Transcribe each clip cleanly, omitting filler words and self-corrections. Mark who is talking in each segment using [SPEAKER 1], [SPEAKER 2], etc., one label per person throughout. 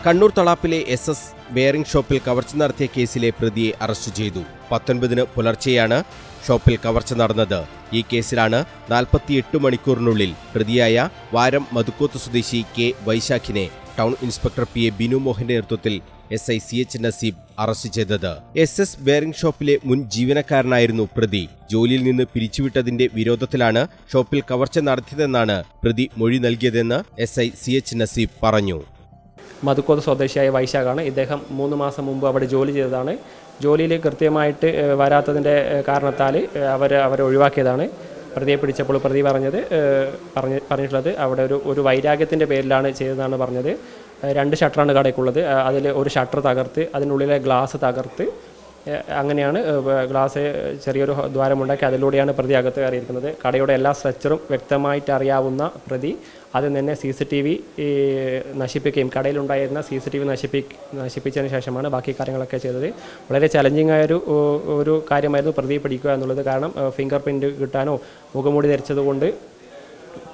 [SPEAKER 1] Kannur തളാപ്പിലെ SS bearing ഷോപ്പിൽ കവർച്ച നടത്തിയ കേസിലെ പ്രതിയെ അറസ്റ്റ് ചെയ്തു. 19-ന് പുലർച്ചെയാണ് ഷോപ്പിൽ കവർച്ച നടന്നത്. ഈ കേസിലാണ് 48 മണിക്കൂറിനുള്ളിൽ പ്രതിയായ വാരം മധുക്കോത്ത് സ്വദേശി കെ വൈശാഖിനെ ടൗൺ ഇൻസ്പെക്ടർ PA ബിനു മോഹന്റെ നേതൃത്വത്തിൽ SI CH നസീബ് അറസ്റ്റ് ചെയ്തത്. SS ബെയറിംഗ് ഷോപ്പിലെ മുൻ ജീവനക്കാരനായിരുന്നു പ്രതി. ജോലിയിൽ നിന്ന് പിരിച്ചുവിട്ടതിന്റെ വിരോധത്തിലാണ് ഷോപ്പിൽ കവർച്ച നടത്തിയതെന്നാണ് പ്രതി മൊഴി നൽകിയതെന്ന് SI CH നസീബ് പറഞ്ഞു.
[SPEAKER 2] മധുക്കോത്ത് സ്വദേശിയായ വൈശാഖാണ്. ഇദ്ദേഹം 3 മാസം മുമ്പ് അവിടെ ജോലി ചെയ്തതാണ്. ജോലിയിൽ കൃത്യമായിട്ട് വരാത്തതിൻ്റെ കാരണത്താൽ അവരെ ഒഴിവാക്കിയതാണ്. പ്രതിയെ പിടിച്ചപ്പോൾ പ്രതി പറഞ്ഞിട്ടുള്ളത് അവിടെ ഒരു വൈരാഗ്യത്തിൻ്റെ പേരിലാണ് ചെയ്തതെന്നാണ് പറഞ്ഞത്. 2 ഷട്ടറാണ് കടയ്ക്കുള്ളത്. അതിൽ ഒരു ഷട്ടർ തകർത്ത് അതിനുള്ളിലെ ഗ്ലാസ് തകർത്ത് അങ്ങനെയാണ് ഗ്ലാസ് ചെറിയൊരു ദ്വാരമുണ്ടാക്കി അതിലൂടെയാണ് പ്രതി അകത്ത് കയറിയിരിക്കുന്നത്. കടയുടെ എല്ലാ സ്ട്രക്ചറും വ്യക്തമായിട്ട് അറിയാവുന്ന പ്രതി ആദ്യം തന്നെ CCTV നശിപ്പിക്കുകയും കടയിലുണ്ടായിരുന്ന CCTV നശിപ്പിച്ചതിന് ശേഷമാണ് ബാക്കി കാര്യങ്ങളൊക്കെ ചെയ്തത്. വളരെ ചലഞ്ചിങ് ആയൊരു കാര്യമായിരുന്നു പ്രതിയെ പിടിക്കുക എന്നുള്ളത്. കാരണം ഫിംഗർ പ്രിൻറ്റ് കിട്ടാനോ മുഖംമൂടി ധരിച്ചതുകൊണ്ട്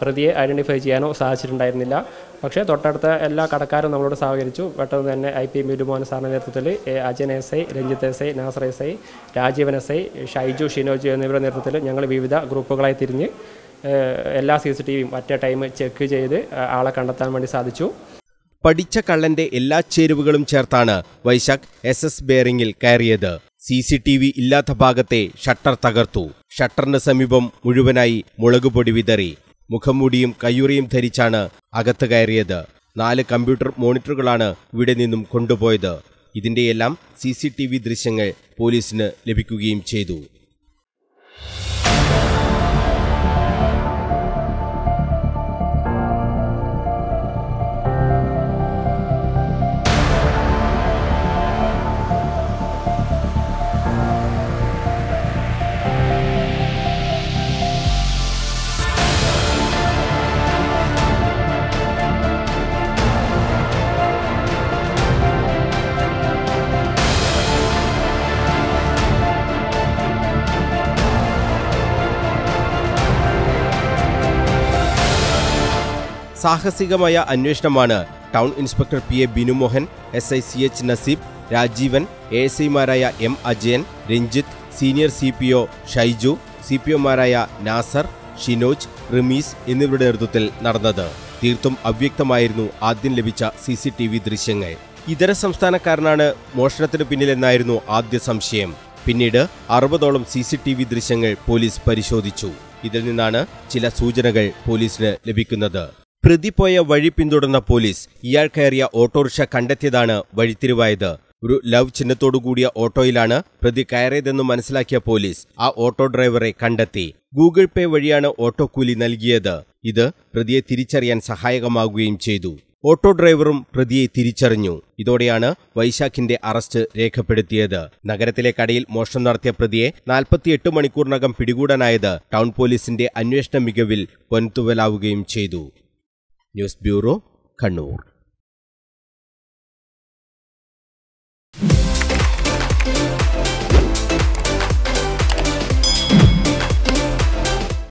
[SPEAKER 2] പ്രതിയെ ഐഡൻറ്റിഫൈ ചെയ്യാനോ സാധിച്ചിട്ടുണ്ടായിരുന്നില്ല. പക്ഷേ തൊട്ടടുത്ത എല്ലാ കടക്കാരും നമ്മളോട് സഹകരിച്ചു. പെട്ടെന്ന് തന്നെ IP ബിനുമോഹൻ സാറിൻ്റെ നേതൃത്വത്തിൽ Ajan SI, Ranjith SI, Nasar SI, Rajeevan SI, Shaiju, Shinoj എന്നിവരുടെ നേതൃത്വത്തിൽ ഞങ്ങൾ വിവിധ ഗ്രൂപ്പുകളായി തിരിഞ്ഞ് എല്ലാ CCTVയും അറ്റ് എ ടൈം ചെക്ക് ചെയ്ത് ആളെ കണ്ടെത്താൻ വേണ്ടി സാധിച്ചു.
[SPEAKER 1] പഠിച്ച കള്ളന്റെ എല്ലാ ചേരുവകളും ചേർത്താണ് വൈശാഖ് SS ബെയറിംഗിൽ കയറിയത്. CCTV ഇല്ലാത്ത ഭാഗത്തെ ഷട്ടർ തകർത്തു. ഷട്ടറിന് സമീപം മുഴുവനായി മുളകുപൊടി വിതറി. മുഖംമൂടിയും കയ്യുറയും ധരിച്ചാണ് അകത്ത് കയറിയത്. 4 കമ്പ്യൂട്ടർ മോണിറ്ററുകളാണ് ഇവിടെ നിന്നും കൊണ്ടുപോയത്. ഇതിന്റെയെല്ലാം CCTV ദൃശ്യങ്ങൾ പോലീസിന് ലഭിക്കുകയും ചെയ്തു. സാഹസികമായ അന്വേഷണമാണ് town inspector PA Binumohan, SI CH Naseeb, Rajeevan, ASIമാരായ M Ajayan, Ranjith, senior CPO Shaiju, CPOമാരായ നാസർ, ഷിനോജ്, റിമീസ് എന്നിവരുടെ നേതൃത്വത്തിൽ നടന്നത്. തീർത്തും അവ്യക്തമായിരുന്നു ആദ്യം ലഭിച്ച CCTV ദൃശ്യങ്ങൾ. ഇതര സംസ്ഥാനക്കാരനാണ് മോഷണത്തിന് പിന്നിലെന്നായിരുന്നു ആദ്യ സംശയം. പിന്നീട് 60ഓളം CCTV ദൃശ്യങ്ങൾ പോലീസ് പരിശോധിച്ചു. ഇതിൽ നിന്നാണ് ചില സൂചനകൾ പോലീസിന് ലഭിക്കുന്നത്. പ്രതി പോയ വഴി പിന്തുടർന്ന പോലീസ് ഇയാൾ കയറിയ ഓട്ടോറിക്ഷ കണ്ടെത്തിയതാണ് വഴിത്തിരിവായത്. ഒരു ലവ് ചിഹ്നത്തോടുകൂടിയ ഓട്ടോയിലാണ് പ്രതി കയറിയതെന്ന് മനസ്സിലാക്കിയ പോലീസ് ആ ഓട്ടോ ഡ്രൈവറെ കണ്ടെത്തി. Google Pay വഴിയാണ് ഓട്ടോ കൂലി നൽകിയത്. ഇത് പ്രതിയെ തിരിച്ചറിയാൻ സഹായകമാകുകയും ചെയ്തു. ഓട്ടോ ഡ്രൈവറും പ്രതിയെ തിരിച്ചറിഞ്ഞു. ഇതോടെയാണ് വൈശാഖിന്റെ അറസ്റ്റ് രേഖപ്പെടുത്തിയത്. നഗരത്തിലെ കടയിൽ മോഷണം നടത്തിയ പ്രതിയെ 48 മണിക്കൂറിനകം പിടികൂടാനായത് ടൗൺ പോലീസിന്റെ അന്വേഷണ മികവിൽ പൊൻതുവലാവുകയും ചെയ്തു. News bureau, Kannur.